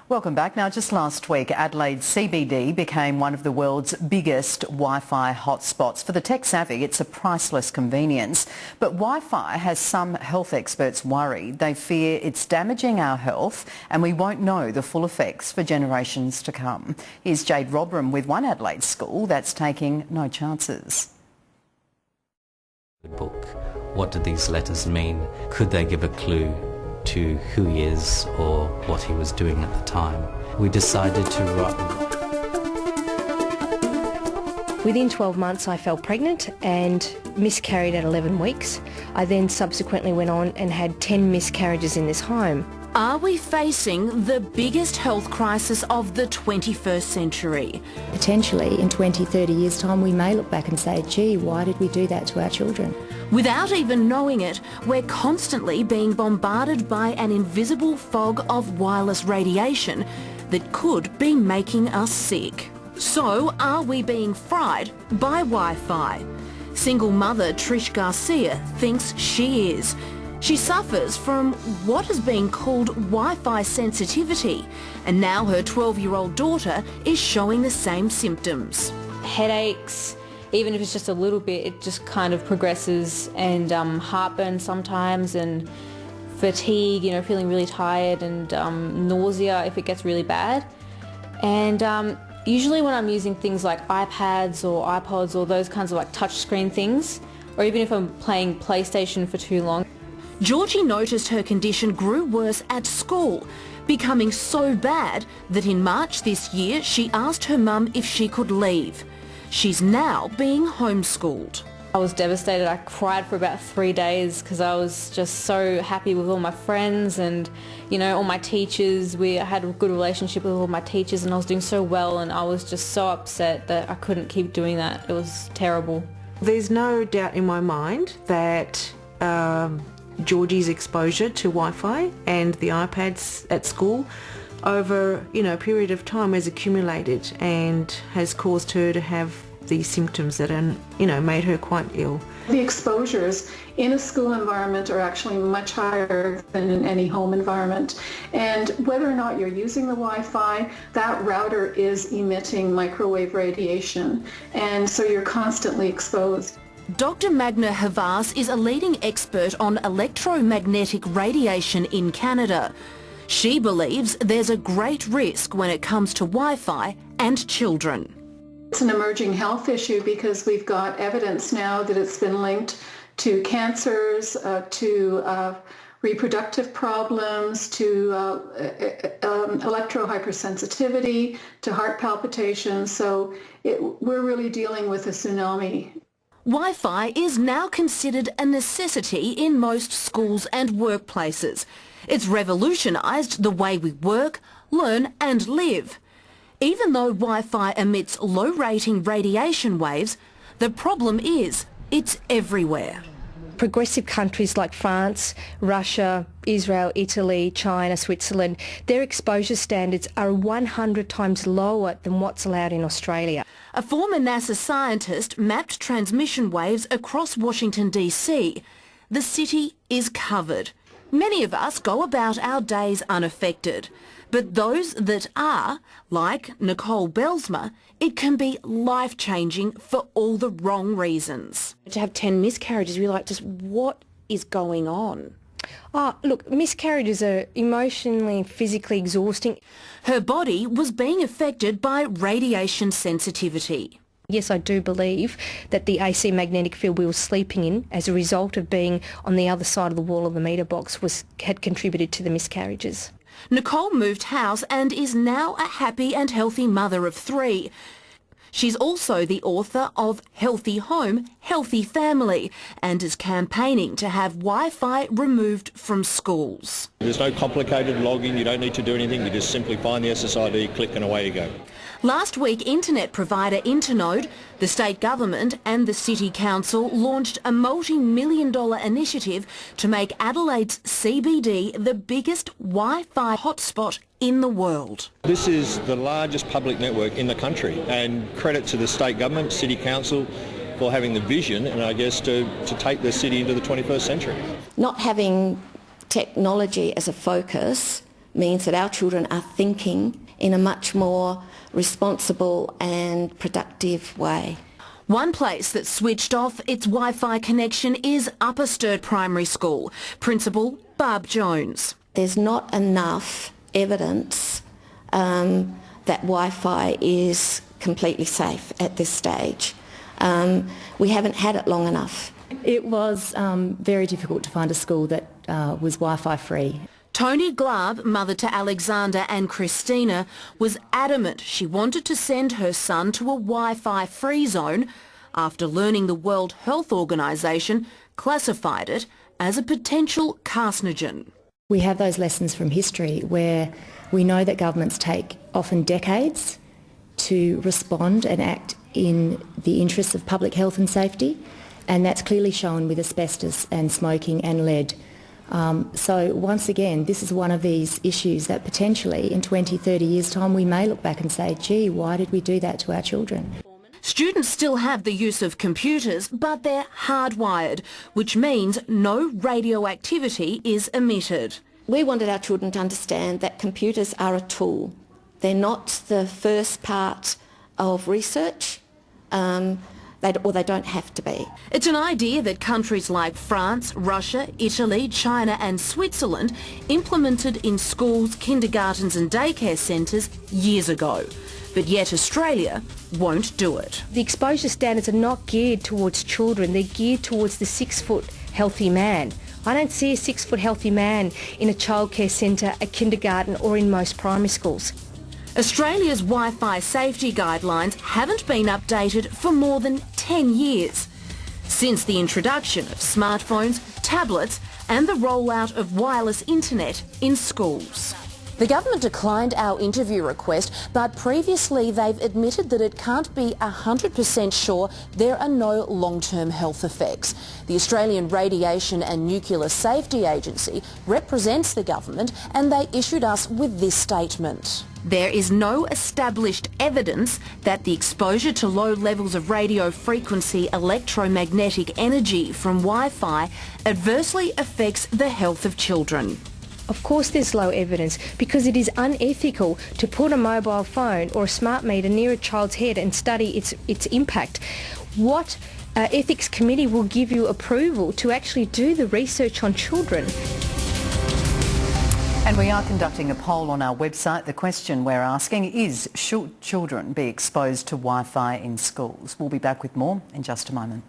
Welcome back. Now, just last week, Adelaide's CBD became one of the world's biggest Wi-Fi hotspots. For the tech-savvy, it's a priceless convenience. But Wi-Fi has some health experts worried. They fear it's damaging our health and we won't know the full effects for generations to come. Here's Jade Robram with one Adelaide school that's taking no chances. Book. What do these letters mean? Could they give a clue to who he is or what he was doing at the time? We decided to write. Within 12 months I fell pregnant and miscarried at 11 weeks. I then subsequently went on and had 10 miscarriages in this home. Are we facing the biggest health crisis of the 21st century? Potentially in 20, 30 years' time we may look back and say, gee, why did we do that to our children? Without even knowing it, we're constantly being bombarded by an invisible fog of wireless radiation that could be making us sick. So, are we being fried by Wi-Fi? Single mother Trish Garcia thinks she is. She suffers from what has been called Wi-Fi sensitivity, and now her 12-year-old daughter is showing the same symptoms. Headaches, even if it's just a little bit, it just kind of progresses, and heartburn sometimes, and fatigue, feeling really tired, and nausea if it gets really bad. And usually when I'm using things like iPads or iPods or those kinds of touchscreen things, or even if I'm playing PlayStation for too long. Georgie noticed her condition grew worse at school, becoming so bad that in March this year she asked her mum if she could leave. She's now being homeschooled. I was devastated. I cried for about 3 days because I was just so happy with all my friends and, all my teachers. I had a good relationship with all my teachers and I was doing so well, and I was just so upset that I couldn't keep doing that. It was terrible. There's no doubt in my mind that Georgie's exposure to Wi-Fi and the iPads at school over a period of time has accumulated and has caused her to have these symptoms that are, made her quite ill. The exposures in a school environment are actually much higher than in any home environment. And whether or not you're using the Wi-Fi, that router is emitting microwave radiation. And so you're constantly exposed. Dr. Magna Havas is a leading expert on electromagnetic radiation in Canada. She believes there's a great risk when it comes to Wi-Fi and children. It's an emerging health issue because we've got evidence now that it's been linked to cancers, to reproductive problems, to electrohypersensitivity, to heart palpitations. So we're really dealing with a tsunami. Wi-Fi is now considered a necessity in most schools and workplaces. It's revolutionised the way we work, learn and live. Even though Wi-Fi emits low-rating radiation waves, the problem is it's everywhere. Progressive countries like France, Russia, Israel, Italy, China, Switzerland, their exposure standards are 100 times lower than what's allowed in Australia. A former NASA scientist mapped transmission waves across Washington DC. The city is covered. Many of us go about our days unaffected. But those that are, like Nicole Bijlsma, it can be life-changing for all the wrong reasons. To have 10 miscarriages, you're like, just what is going on? Look, miscarriages are emotionally and physically exhausting. Her body was being affected by radiation sensitivity. Yes, I do believe that the AC magnetic field we were sleeping in as a result of being on the other side of the wall of the meter box had contributed to the miscarriages. Nicole moved house and is now a happy and healthy mother of 3. She's also the author of Healthy Home, Healthy Family and is campaigning to have Wi-Fi removed from schools. There's no complicated logging, you don't need to do anything, you just simply find the SSID, click and away you go. Last week, internet provider Internode, the state government and the City Council launched a multi-million-dollar initiative to make Adelaide's CBD the biggest Wi-Fi hotspot in the world. This is the largest public network in the country, and credit to the state government, City Council, for having the vision and I guess to take the city into the 21st century. Not having technology as a focus means that our children are thinking in a much more responsible and productive way. One place that switched off its Wi-Fi connection is Upper Sturt Primary School. Principal Barb Jones. There's not enough evidence that Wi-Fi is completely safe at this stage. We haven't had it long enough. It was very difficult to find a school that was Wi-Fi free. Tony Glab, mother to Alexander and Christina, was adamant she wanted to send her son to a Wi-Fi free zone after learning the World Health Organization classified it as a potential carcinogen. We have those lessons from history where we know that governments take often decades to respond and act in the interests of public health and safety, and that's clearly shown with asbestos and smoking and lead. So once again, this is one of these issues that potentially in 20, 30 years' time we may look back and say, gee, why did we do that to our children? Students still have the use of computers, but they're hardwired, which means no radioactivity is emitted. We wanted our children to understand that computers are a tool. They're not the first part of research. They don't have to be. It's an idea that countries like France, Russia, Italy, China and Switzerland implemented in schools, kindergartens and daycare centres years ago. But yet Australia won't do it. The exposure standards are not geared towards children, they're geared towards the 6-foot healthy man. I don't see a 6-foot healthy man in a childcare centre, a kindergarten or in most primary schools. Australia's Wi-Fi safety guidelines haven't been updated for more than 10 years, since the introduction of smartphones, tablets and the rollout of wireless internet in schools. The government declined our interview request, but previously they've admitted that it can't be 100% sure there are no long-term health effects. The Australian Radiation and Nuclear Safety Agency represents the government and they issued us with this statement. There is no established evidence that the exposure to low levels of radio frequency electromagnetic energy from Wi-Fi adversely affects the health of children. Of course there's low evidence because it is unethical to put a mobile phone or a smart meter near a child's head and study its impact. What ethics committee will give you approval to actually do the research on children? And we are conducting a poll on our website. The question we're asking is, should children be exposed to Wi-Fi in schools? We'll be back with more in just a moment.